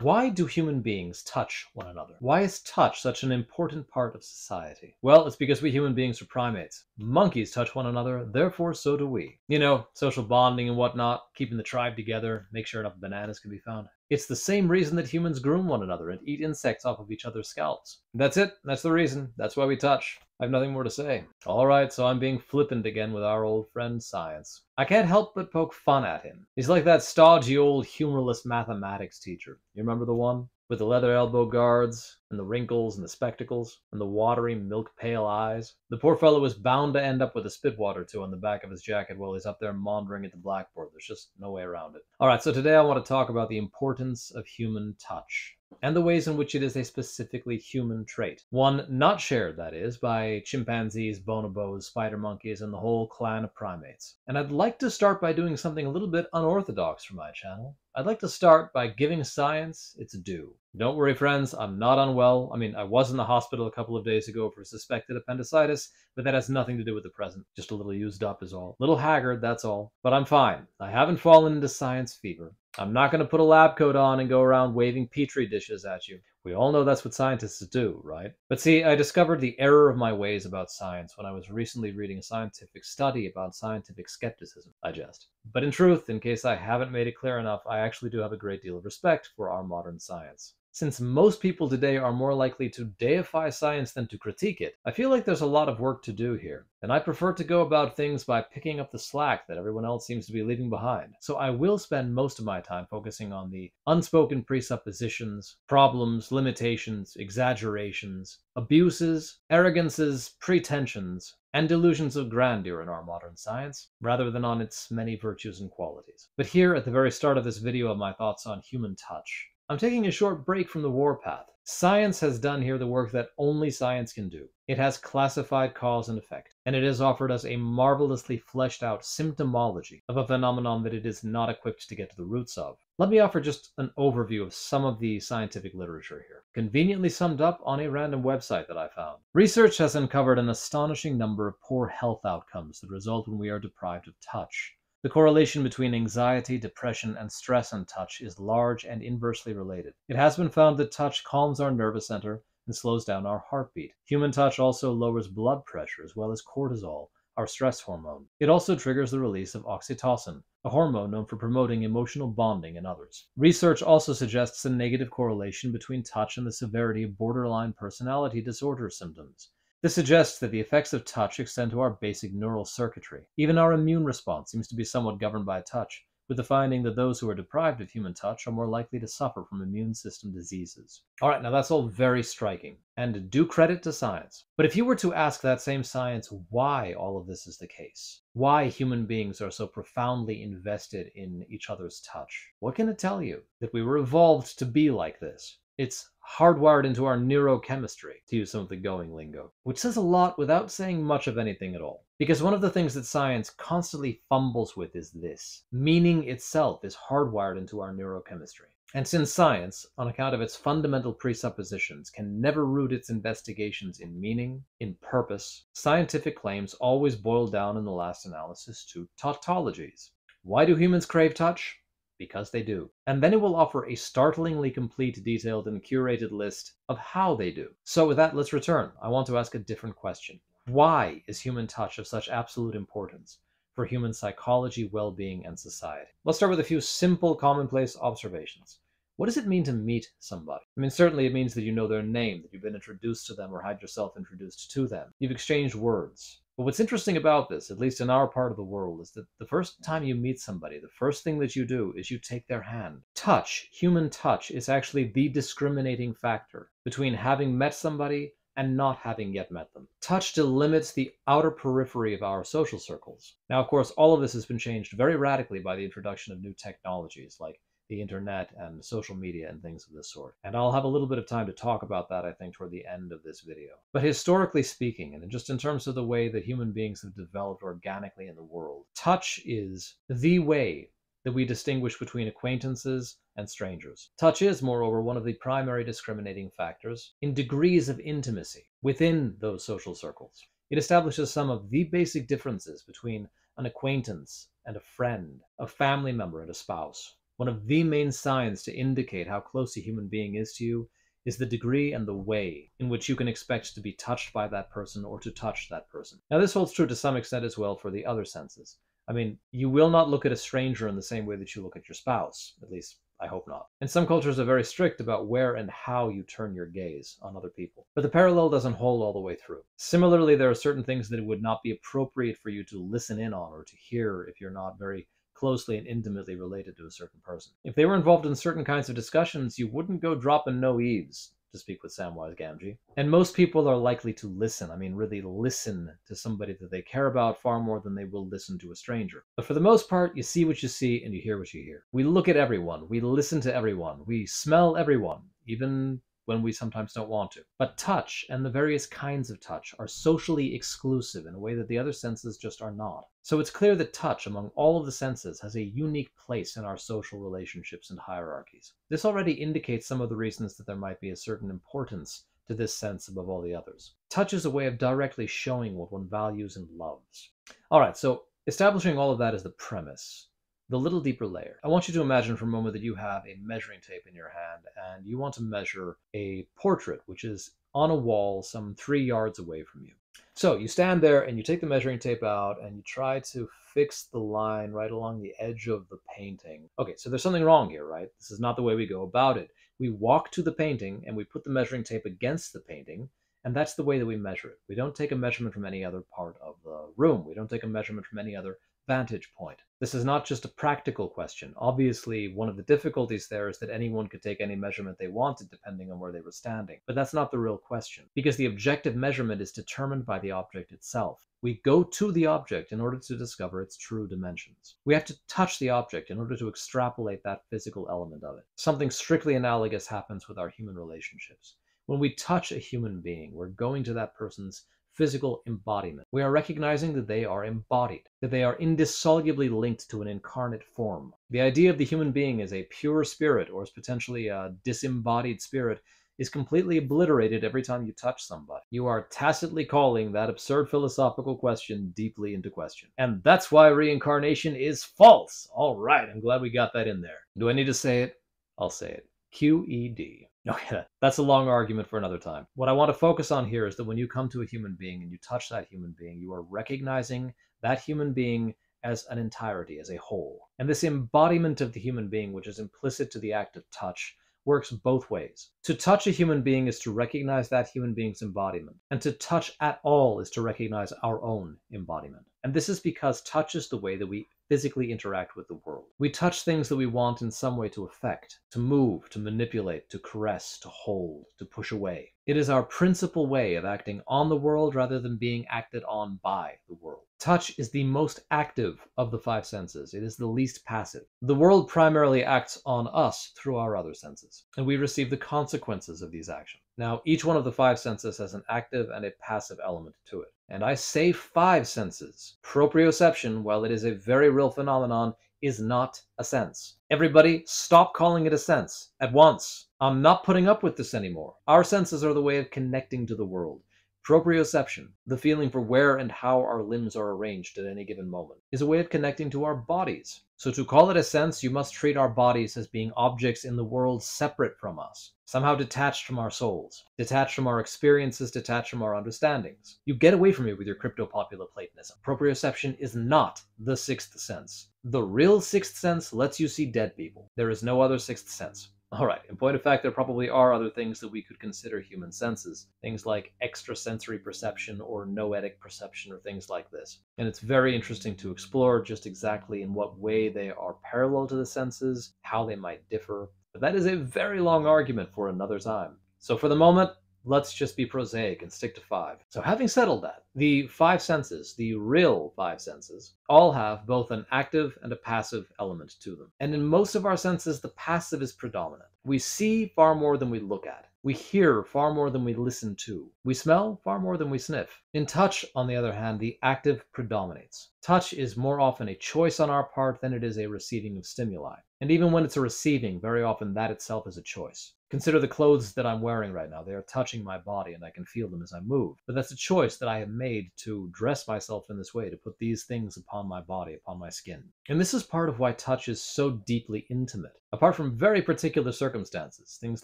Why do human beings touch one another? Why is touch such an important part of society? Well, it's because we human beings are primates. Monkeys touch one another, therefore so do we. You know, social bonding and whatnot, keeping the tribe together, make sure enough bananas can be found. It's the same reason that humans groom one another and eat insects off of each other's scalps. That's it. That's the reason. That's why we touch. I have nothing more to say. Alright, so I'm being flippant again with our old friend science. I can't help but poke fun at him. He's like that stodgy old humorless mathematics teacher. You remember the one? With the leather elbow guards, and the wrinkles and the spectacles, and the watery milk pale eyes. The poor fellow is bound to end up with a spitwater or two on the back of his jacket while he's up there maundering at the blackboard. There's just no way around it. Alright, so today I want to talk about the importance of human touch, and the ways in which it is a specifically human trait. One not shared, that is, by chimpanzees, bonobos, spider monkeys, and the whole clan of primates. And I'd like to start by doing something a little bit unorthodox for my channel. I'd like to start by giving science its due. Don't worry, friends, I'm not unwell. I mean, I was in the hospital a couple of days ago for suspected appendicitis, but that has nothing to do with the present. Just a little used up is all. Little haggard, that's all. But I'm fine. I haven't fallen into science fever. I'm not going to put a lab coat on and go around waving petri dishes at you. We all know that's what scientists do, right? But see, I discovered the error of my ways about science when I was recently reading a scientific study about scientific skepticism. I jest. But in truth, in case I haven't made it clear enough, I actually do have a great deal of respect for our modern science. Since most people today are more likely to deify science than to critique it, I feel like there's a lot of work to do here. And I prefer to go about things by picking up the slack that everyone else seems to be leaving behind. So I will spend most of my time focusing on the unspoken presuppositions, problems, limitations, exaggerations, abuses, arrogances, pretensions, and delusions of grandeur in our modern science, rather than on its many virtues and qualities. But here, at the very start of this video of my thoughts on human touch, I'm taking a short break from the warpath. Science has done here the work that only science can do. It has classified cause and effect, and it has offered us a marvelously fleshed out symptomology of a phenomenon that it is not equipped to get to the roots of. Let me offer just an overview of some of the scientific literature here, conveniently summed up on a random website that I found. Research has uncovered an astonishing number of poor health outcomes that result when we are deprived of touch. The correlation between anxiety, depression, and stress and touch is large and inversely related. It has been found that touch calms our nervous center and slows down our heartbeat. Human touch also lowers blood pressure as well as cortisol, our stress hormone. It also triggers the release of oxytocin, a hormone known for promoting emotional bonding in others. Research also suggests a negative correlation between touch and the severity of borderline personality disorder symptoms. This suggests that the effects of touch extend to our basic neural circuitry. Even our immune response seems to be somewhat governed by touch, with the finding that those who are deprived of human touch are more likely to suffer from immune system diseases. Alright, now that's all very striking, and due credit to science. But if you were to ask that same science why all of this is the case, why human beings are so profoundly invested in each other's touch, what can it tell you? That we were evolved to be like this. It's hardwired into our neurochemistry, to use some of the going lingo, which says a lot without saying much of anything at all. Because one of the things that science constantly fumbles with is this: meaning itself is hardwired into our neurochemistry. And since science, on account of its fundamental presuppositions, can never root its investigations in meaning, in purpose, scientific claims always boil down in the last analysis to tautologies. Why do humans crave touch? Because they do. And then it will offer a startlingly complete, detailed, and curated list of how they do. So with that, let's return. I want to ask a different question. Why is human touch of such absolute importance for human psychology, well-being, and society? Let's start with a few simple, commonplace observations. What does it mean to meet somebody? I mean, certainly it means that you know their name, that you've been introduced to them or had yourself introduced to them. You've exchanged words. But what's interesting about this, at least in our part of the world, is that the first time you meet somebody, the first thing that you do is you take their hand. Touch, human touch, is actually the discriminating factor between having met somebody and not having yet met them. Touch delimits the outer periphery of our social circles. Now, of course, all of this has been changed very radically by the introduction of new technologies like the internet and social media and things of this sort. And I'll have a little bit of time to talk about that, I think, toward the end of this video. But historically speaking, and just in terms of the way that human beings have developed organically in the world, touch is the way that we distinguish between acquaintances and strangers. Touch is, moreover, one of the primary discriminating factors in degrees of intimacy within those social circles. It establishes some of the basic differences between an acquaintance and a friend, a family member and a spouse. One of the main signs to indicate how close a human being is to you is the degree and the way in which you can expect to be touched by that person or to touch that person. Now, this holds true to some extent as well for the other senses. I mean, you will not look at a stranger in the same way that you look at your spouse. At least, I hope not. And some cultures are very strict about where and how you turn your gaze on other people. But the parallel doesn't hold all the way through. Similarly, there are certain things that it would not be appropriate for you to listen in on or to hear if you're not very closely and intimately related to a certain person. If they were involved in certain kinds of discussions, you wouldn't go dropping no eaves, to speak with Samwise Gamgee. And most people are likely to listen. I mean, really listen to somebody that they care about far more than they will listen to a stranger. But for the most part, you see what you see and you hear what you hear. We look at everyone. We listen to everyone. We smell everyone, even when we sometimes don't want to. But touch, and the various kinds of touch, are socially exclusive in a way that the other senses just are not. So it's clear that touch, among all of the senses, has a unique place in our social relationships and hierarchies. This already indicates some of the reasons that there might be a certain importance to this sense above all the others. Touch is a way of directly showing what one values and loves. Alright, so establishing all of that as the premise, the little deeper layer. I want you to imagine for a moment that you have a measuring tape in your hand and you want to measure a portrait which is on a wall some 3 yards away from you. So you stand there and you take the measuring tape out and you try to fix the line right along the edge of the painting. Okay, so there's something wrong here, right? This is not the way we go about it. We walk to the painting and we put the measuring tape against the painting, and that's the way that we measure it. We don't take a measurement from any other part of the room. We don't take a measurement from any other vantage point. This is not just a practical question. Obviously, one of the difficulties there is that anyone could take any measurement they wanted depending on where they were standing. But that's not the real question, because the objective measurement is determined by the object itself. We go to the object in order to discover its true dimensions. We have to touch the object in order to extrapolate that physical element of it. Something strictly analogous happens with our human relationships. When we touch a human being, we're going to that person's physical embodiment. We are recognizing that they are embodied, that they are indissolubly linked to an incarnate form. The idea of the human being as a pure spirit, or as potentially a disembodied spirit, is completely obliterated every time you touch somebody. You are tacitly calling that absurd philosophical question deeply into question. And that's why reincarnation is false. All right, I'm glad we got that in there. Do I need to say it? I'll say it. QED. Okay, that's a long argument for another time. What I want to focus on here is that when you come to a human being and you touch that human being, you are recognizing that human being as an entirety, as a whole. And this embodiment of the human being, which is implicit to the act of touch, works both ways. To touch a human being is to recognize that human being's embodiment, and to touch at all is to recognize our own embodiment. And this is because touch is the way that we physically interact with the world. We touch things that we want in some way to affect, to move, to manipulate, to caress, to hold, to push away. It is our principal way of acting on the world rather than being acted on by the world. Touch is the most active of the 5 senses. It is the least passive. The world primarily acts on us through our other senses, and we receive the consequences of these actions. Now, each one of the 5 senses has an active and a passive element to it. And I say 5 senses. Proprioception, while it is a very real phenomenon, is not a sense. Everybody, stop calling it a sense at once. I'm not putting up with this anymore. Our senses are the way of connecting to the world. Proprioception, the feeling for where and how our limbs are arranged at any given moment, is a way of connecting to our bodies. So to call it a sense, you must treat our bodies as being objects in the world separate from us, somehow detached from our souls, detached from our experiences, detached from our understandings. You get away from it with your crypto-popular Platonism. Proprioception is not the 6th sense. The real 6th sense lets you see dead people. There is no other 6th sense. Alright, in point of fact, there probably are other things that we could consider human senses. Things like extrasensory perception or noetic perception or things like this. And it's very interesting to explore just exactly in what way they are parallel to the senses, how they might differ. But that is a very long argument for another time. So for the moment, let's just be prosaic and stick to 5. So having settled that, the 5 senses, the real 5 senses, all have both an active and a passive element to them. And in most of our senses, the passive is predominant. We see far more than we look at. We hear far more than we listen to. We smell far more than we sniff. In touch, on the other hand, the active predominates. Touch is more often a choice on our part than it is a receiving of stimuli. And even when it's a receiving, very often that itself is a choice. Consider the clothes that I'm wearing right now. They are touching my body and I can feel them as I move. But that's a choice that I have made to dress myself in this way, to put these things upon my body, upon my skin. And this is part of why touch is so deeply intimate. Apart from very particular circumstances, things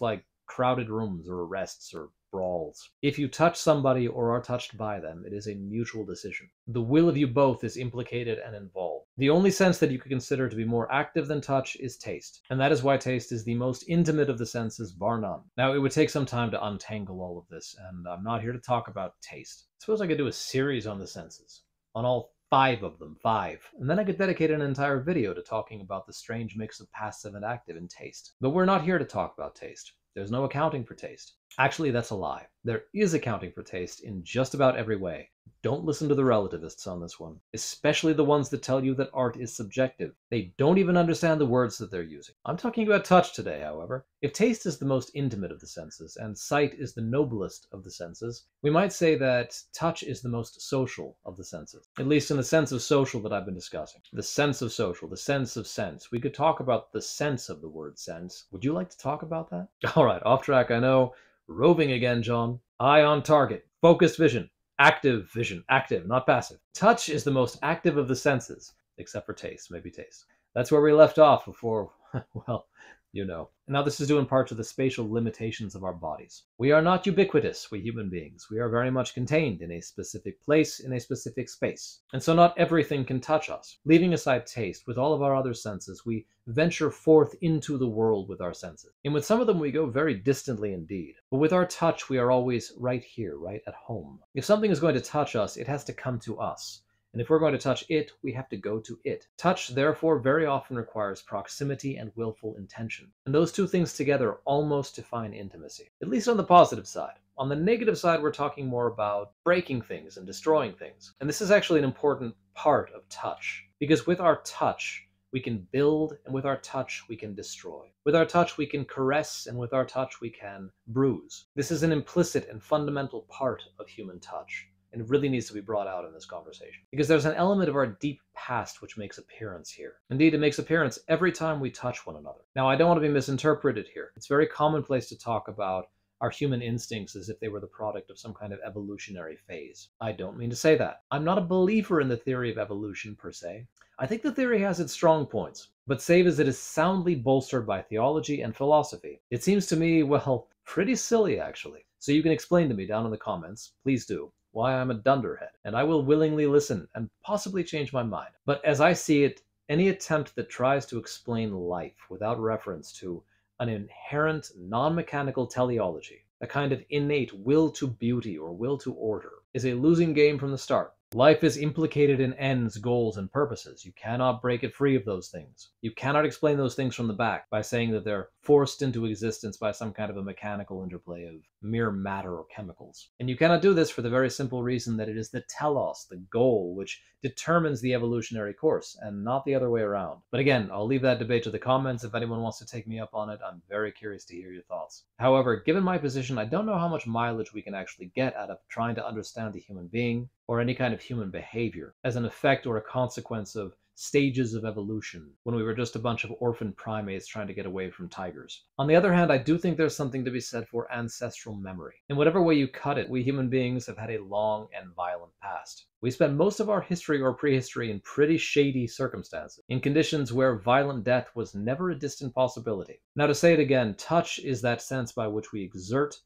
like crowded rooms or arrests or brawls. If you touch somebody or are touched by them, it is a mutual decision. The will of you both is implicated and involved. The only sense that you could consider to be more active than touch is taste, and that is why taste is the most intimate of the senses, bar none. Now, it would take some time to untangle all of this, and I'm not here to talk about taste. Suppose I could do a series on the senses, on all 5 of them, 5, and then I could dedicate an entire video to talking about the strange mix of passive and active in taste. But we're not here to talk about taste. There's no accounting for taste. Actually, that's a lie. There is accounting for taste in just about every way. Don't listen to the relativists on this one, especially the ones that tell you that art is subjective. They don't even understand the words that they're using. I'm talking about touch today, however. If taste is the most intimate of the senses, and sight is the noblest of the senses, we might say that touch is the most social of the senses, at least in the sense of social that I've been discussing. The sense of social, the sense of sense. We could talk about the sense of the word sense. Would you like to talk about that? All right, off track, I know. Roving again, John. Eye on target. Focused vision. Active vision. Active, not passive. Touch is the most active of the senses, except for taste, maybe taste. That's where we left off before, well, you know. Now this is due in part to the spatial limitations of our bodies. We are not ubiquitous, we human beings. We are very much contained in a specific place, in a specific space. And so not everything can touch us. Leaving aside taste, with all of our other senses, we venture forth into the world with our senses. And with some of them we go very distantly indeed. But with our touch, we are always right here, right at home. If something is going to touch us, it has to come to us. And if we're going to touch it, we have to go to it. Touch, therefore, very often requires proximity and willful intention. And those two things together almost define intimacy, at least on the positive side. On the negative side, we're talking more about breaking things and destroying things. And this is actually an important part of touch, because with our touch, we can build, and with our touch, we can destroy. With our touch, we can caress, and with our touch, we can bruise. This is an implicit and fundamental part of human touch. And it really needs to be brought out in this conversation. Because there's an element of our deep past which makes appearance here. Indeed, it makes appearance every time we touch one another. Now, I don't want to be misinterpreted here. It's very commonplace to talk about our human instincts as if they were the product of some kind of evolutionary phase. I don't mean to say that. I'm not a believer in the theory of evolution per se. I think the theory has its strong points, but save as it is soundly bolstered by theology and philosophy, it seems to me, well, pretty silly actually. So you can explain to me down in the comments, please do, why I'm a dunderhead, and I will willingly listen and possibly change my mind. But as I see it, any attempt that tries to explain life without reference to an inherent non-mechanical teleology, a kind of innate will to beauty or will to order, is a losing game from the start. Life is implicated in ends, goals, and purposes. You cannot break it free of those things. You cannot explain those things from the back by saying that they're forced into existence by some kind of a mechanical interplay of mere matter or chemicals. And you cannot do this for the very simple reason that it is the telos, the goal, which determines the evolutionary course, and not the other way around. But again, I'll leave that debate to the comments. If anyone wants to take me up on it, I'm very curious to hear your thoughts. However, given my position, I don't know how much mileage we can actually get out of trying to understand the human being, or any kind of human behavior, as an effect or a consequence of stages of evolution, when we were just a bunch of orphan primates trying to get away from tigers. On the other hand, I do think there's something to be said for ancestral memory. In whatever way you cut it, we human beings have had a long and violent past. We spent most of our history or prehistory in pretty shady circumstances, in conditions where violent death was never a distant possibility. Now, to say it again, touch is that sense by which we exert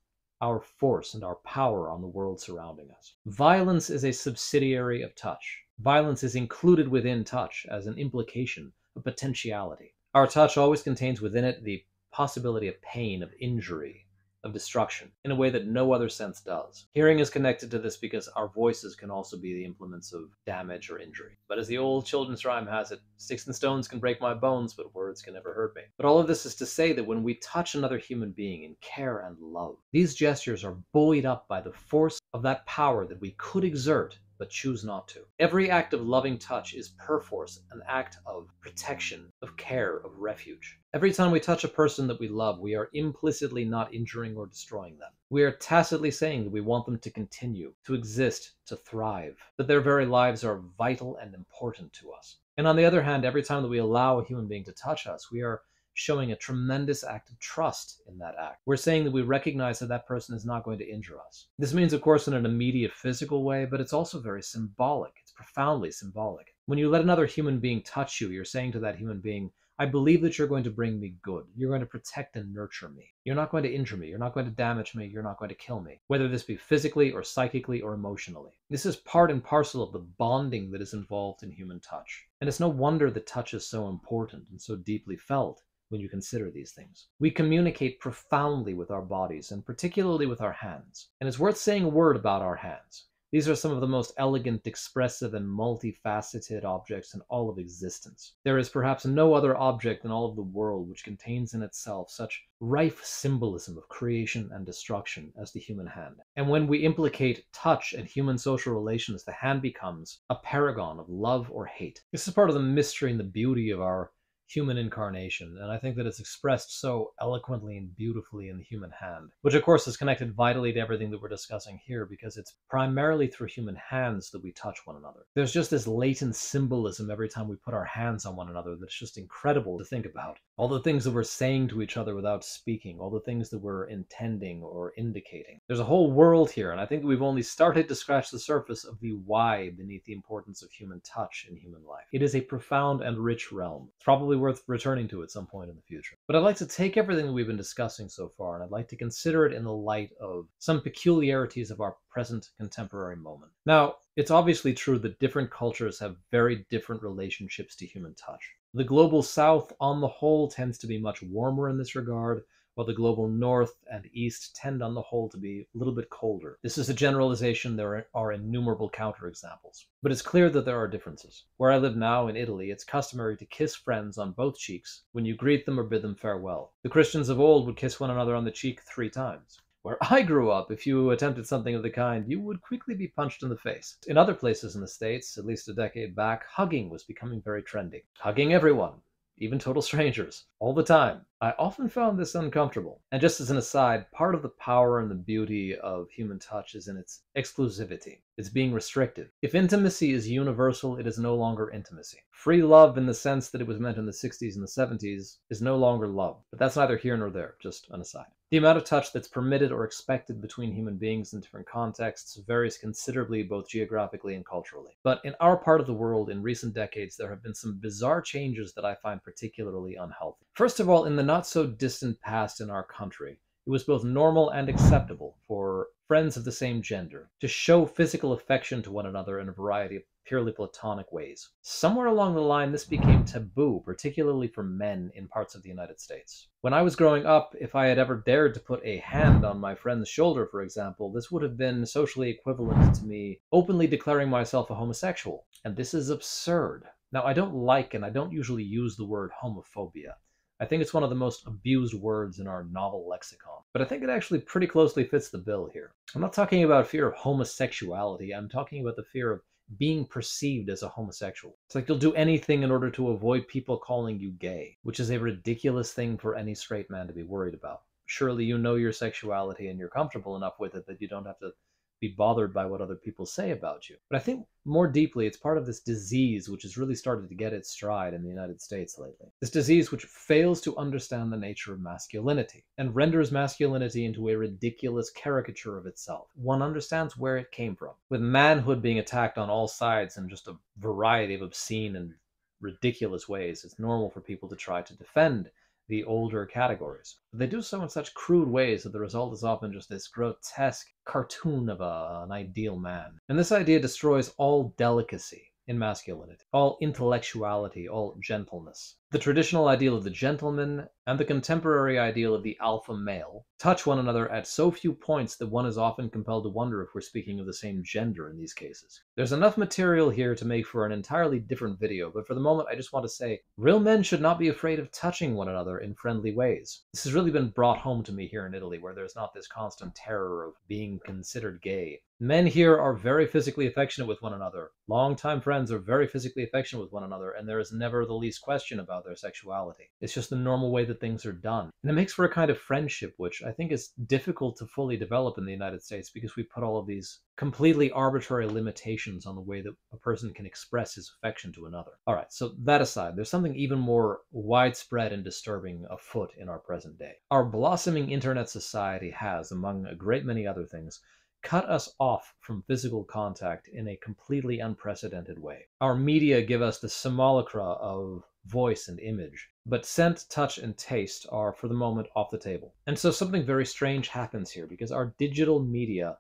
our force and our power on the world surrounding us. Violence is a subsidiary of touch. Violence is included within touch as an implication of potentiality. Our touch always contains within it the possibility of pain, of injury, of destruction, in a way that no other sense does. Hearing is connected to this because our voices can also be the implements of damage or injury. But as the old children's rhyme has it, sticks and stones can break my bones, but words can never hurt me. But all of this is to say that when we touch another human being in care and love, these gestures are buoyed up by the force of that power that we could exert but choose not to. Every act of loving touch is perforce an act of protection, of care, of refuge. Every time we touch a person that we love, we are implicitly not injuring or destroying them. We are tacitly saying that we want them to continue, to exist, to thrive, that their very lives are vital and important to us. And on the other hand, every time that we allow a human being to touch us, we are showing a tremendous act of trust in that act. We're saying that we recognize that that person is not going to injure us. This means, of course, in an immediate physical way, but it's also very symbolic. It's profoundly symbolic. When you let another human being touch you, you're saying to that human being, I believe that you're going to bring me good. You're going to protect and nurture me. You're not going to injure me. You're not going to damage me. You're not going to kill me, whether this be physically or psychically or emotionally. This is part and parcel of the bonding that is involved in human touch. And it's no wonder that touch is so important and so deeply felt when you consider these things. We communicate profoundly with our bodies, and particularly with our hands. And it's worth saying a word about our hands. These are some of the most elegant, expressive, and multifaceted objects in all of existence. There is perhaps no other object in all of the world which contains in itself such rife symbolism of creation and destruction as the human hand. And when we implicate touch and human social relations, the hand becomes a paragon of love or hate. This is part of the mystery and the beauty of our human incarnation, and I think that it's expressed so eloquently and beautifully in the human hand, which of course is connected vitally to everything that we're discussing here, because it's primarily through human hands that we touch one another. There's just this latent symbolism every time we put our hands on one another that's just incredible to think about. All the things that we're saying to each other without speaking, all the things that we're intending or indicating. There's a whole world here, and I think we've only started to scratch the surface of the why beneath the importance of human touch in human life. It is a profound and rich realm. It's probably worth returning to at some point in the future. But I'd like to take everything that we've been discussing so far, and I'd like to consider it in the light of some peculiarities of our present contemporary moment. Now, it's obviously true that different cultures have very different relationships to human touch. The global south, on the whole, tends to be much warmer in this regard, while the global north and east tend on the whole to be a little bit colder. This is a generalization. There are innumerable counterexamples. But it's clear that there are differences. Where I live now in Italy, it's customary to kiss friends on both cheeks when you greet them or bid them farewell. The Christians of old would kiss one another on the cheek 3 times. Where I grew up, if you attempted something of the kind, you would quickly be punched in the face. In other places in the States, at least a decade back, hugging was becoming very trendy. Hugging everyone, even total strangers, all the time. I often found this uncomfortable. And just as an aside, part of the power and the beauty of human touch is in its exclusivity. It's being restrictive. If intimacy is universal, it is no longer intimacy. Free love, in the sense that it was meant in the 60s and the 70s, is no longer love. But that's neither here nor there, just an aside. The amount of touch that's permitted or expected between human beings in different contexts varies considerably, both geographically and culturally. But in our part of the world, in recent decades, there have been some bizarre changes that I find particularly unhealthy. First of all, in the not-so-distant past in our country, it was both normal and acceptable for friends of the same gender to show physical affection to one another in a variety of purely platonic ways. Somewhere along the line, this became taboo, particularly for men in parts of the United States. When I was growing up, if I had ever dared to put a hand on my friend's shoulder, for example, this would have been socially equivalent to me openly declaring myself a homosexual. And this is absurd. Now, I don't like, and I don't usually use the word homophobia. I think it's one of the most abused words in our novel lexicon. But I think it actually pretty closely fits the bill here. I'm not talking about fear of homosexuality. I'm talking about the fear of being perceived as a homosexual. It's like you'll do anything in order to avoid people calling you gay, which is a ridiculous thing for any straight man to be worried about. Surely you know your sexuality and you're comfortable enough with it that you don't have to be bothered by what other people say about you. But I think more deeply, it's part of this disease which has really started to get its stride in the United States lately. This disease which fails to understand the nature of masculinity and renders masculinity into a ridiculous caricature of itself. One understands where it came from. With manhood being attacked on all sides in just a variety of obscene and ridiculous ways, it's normal for people to try to defend the older categories. But they do so in such crude ways that the result is often just this grotesque cartoon of an ideal man. And this idea destroys all delicacy in masculinity, all intellectuality, all gentleness. The traditional ideal of the gentleman and the contemporary ideal of the alpha male touch one another at so few points that one is often compelled to wonder if we're speaking of the same gender in these cases. There's enough material here to make for an entirely different video, but for the moment I just want to say, real men should not be afraid of touching one another in friendly ways. This has really been brought home to me here in Italy, where there's not this constant terror of being considered gay. Men here are very physically affectionate with one another. Longtime friends are very physically affectionate with one another, and there is never the least question about about their sexuality. It's just the normal way that things are done. And it makes for a kind of friendship, which I think is difficult to fully develop in the United States because we put all of these completely arbitrary limitations on the way that a person can express his affection to another. All right, so that aside, there's something even more widespread and disturbing afoot in our present day. Our blossoming internet society has, among a great many other things, cut us off from physical contact in a completely unprecedented way. Our media give us the simulacra of voice and image, but scent, touch, and taste are, for the moment, off the table. And so something very strange happens here, because our digital media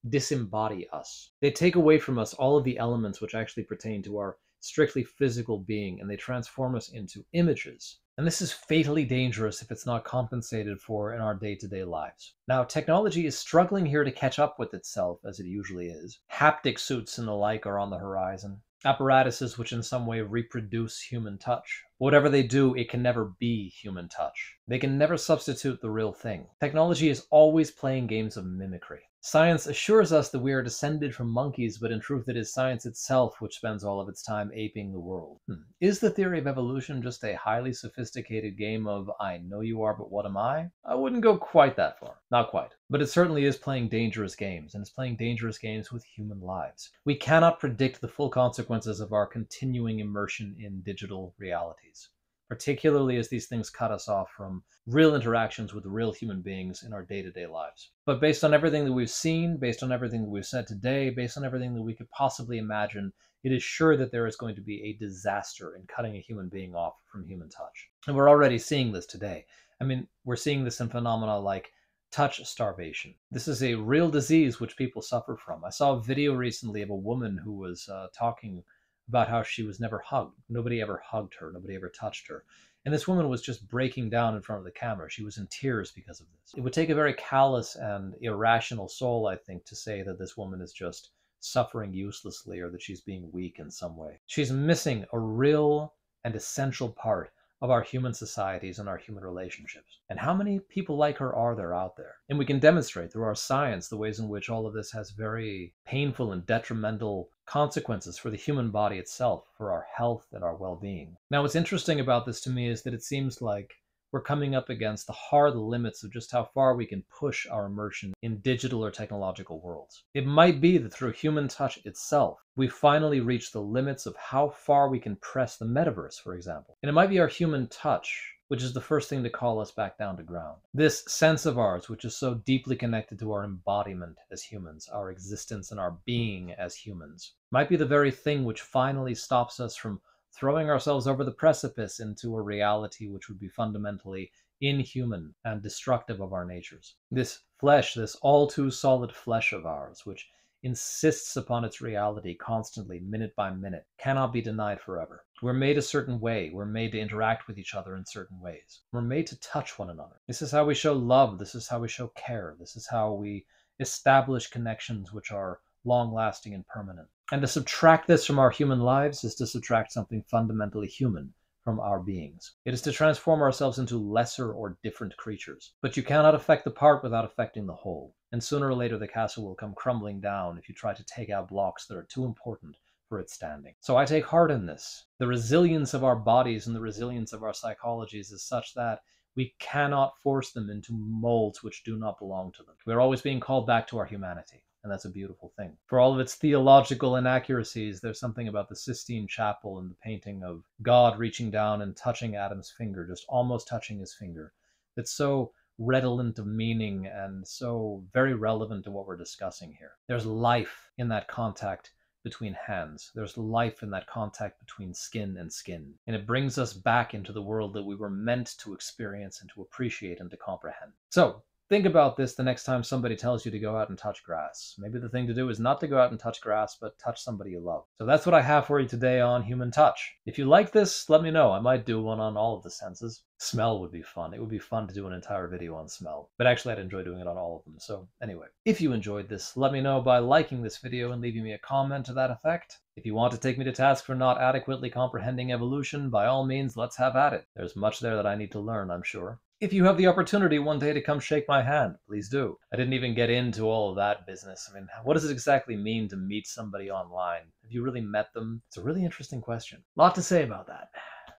disembody us. They take away from us all of the elements which actually pertain to our strictly physical being, and they transform us into images. And this is fatally dangerous if it's not compensated for in our day-to-day lives. Now, technology is struggling here to catch up with itself, as it usually is. Haptic suits and the like are on the horizon. Apparatuses which in some way reproduce human touch. Whatever they do, it can never be human touch. They can never substitute the real thing. Technology is always playing games of mimicry. Science assures us that we are descended from monkeys, but in truth it is science itself which spends all of its time aping the world. Is the theory of evolution just a highly sophisticated game of I know you are, but what am I? I wouldn't go quite that far. Not quite. But it certainly is playing dangerous games, and it's playing dangerous games with human lives. We cannot predict the full consequences of our continuing immersion in digital realities, particularly as these things cut us off from real interactions with real human beings in our day-to-day lives. But based on everything that we've seen, based on everything that we've said today, based on everything that we could possibly imagine, it is sure that there is going to be a disaster in cutting a human being off from human touch. And we're already seeing this today. I mean, we're seeing this in phenomena like touch starvation. This is a real disease which people suffer from. I saw a video recently of a woman who was talking about how she was never hugged. Nobody ever hugged her. Nobody ever touched her. And this woman was just breaking down in front of the camera. She was in tears because of this. It would take a very callous and irrational soul, I think, to say that this woman is just suffering uselessly or that she's being weak in some way. She's missing a real and essential part of our human societies and our human relationships. And how many people like her are there out there? And we can demonstrate through our science the ways in which all of this has very painful and detrimental consequences for the human body itself, for our health and our well-being. Now, what's interesting about this to me is that it seems like we're coming up against the hard limits of just how far we can push our immersion in digital or technological worlds. It might be that through human touch itself, we finally reach the limits of how far we can press the metaverse, for example. And it might be our human touch which is the first thing to call us back down to ground. This sense of ours, which is so deeply connected to our embodiment as humans, our existence and our being as humans, might be the very thing which finally stops us from throwing ourselves over the precipice into a reality which would be fundamentally inhuman and destructive of our natures. This flesh, this all too solid flesh of ours, which insists upon its reality constantly, minute by minute, cannot be denied forever. We're made a certain way. We're made to interact with each other in certain ways. We're made to touch one another. This is how we show love. This is how we show care. This is how we establish connections which are long-lasting and permanent. And to subtract this from our human lives is to subtract something fundamentally human from our beings. It is to transform ourselves into lesser or different creatures. But you cannot affect the part without affecting the whole. And sooner or later the castle will come crumbling down if you try to take out blocks that are too important for its standing. So I take heart in this. The resilience of our bodies and the resilience of our psychologies is such that we cannot force them into molds which do not belong to them. We're always being called back to our humanity. And that's a beautiful thing. For all of its theological inaccuracies, there's something about the Sistine Chapel and the painting of God reaching down and touching Adam's finger, just almost touching his finger, that's so redolent of meaning and so very relevant to what we're discussing here. There's life in that contact between hands. There's life in that contact between skin and skin. And it brings us back into the world that we were meant to experience and to appreciate and to comprehend. So, think about this the next time somebody tells you to go out and touch grass. Maybe the thing to do is not to go out and touch grass, but touch somebody you love. So that's what I have for you today on human touch. If you like this, let me know. I might do one on all of the senses. Smell would be fun. It would be fun to do an entire video on smell. But actually, I'd enjoy doing it on all of them. So anyway, if you enjoyed this, let me know by liking this video and leaving me a comment to that effect. If you want to take me to task for not adequately comprehending evolution, by all means, let's have at it. There's much there that I need to learn, I'm sure. If you have the opportunity one day to come shake my hand, please do. I didn't even get into all of that business. I mean, what does it exactly mean to meet somebody online? Have you really met them? It's a really interesting question. A lot to say about that.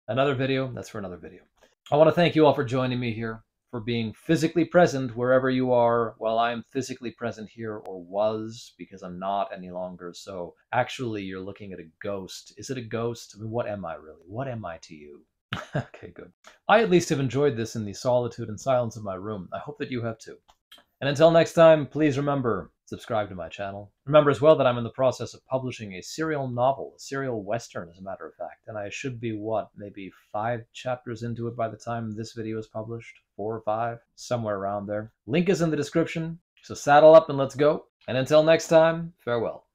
Another video, that's for another video. I want to thank you all for joining me here, for being physically present wherever you are while I'm physically present here, or was, because I'm not any longer. So actually, you're looking at a ghost. Is it a ghost? I mean, what am I really? What am I to you? Okay, good. I at least have enjoyed this in the solitude and silence of my room. I hope that you have too. And until next time, please remember, subscribe to my channel. Remember as well that I'm in the process of publishing a serial novel, a serial western, as a matter of fact. And I should be, what, maybe 5 chapters into it by the time this video is published? 4 or 5? Somewhere around there. Link is in the description. So saddle up and let's go. And until next time, farewell.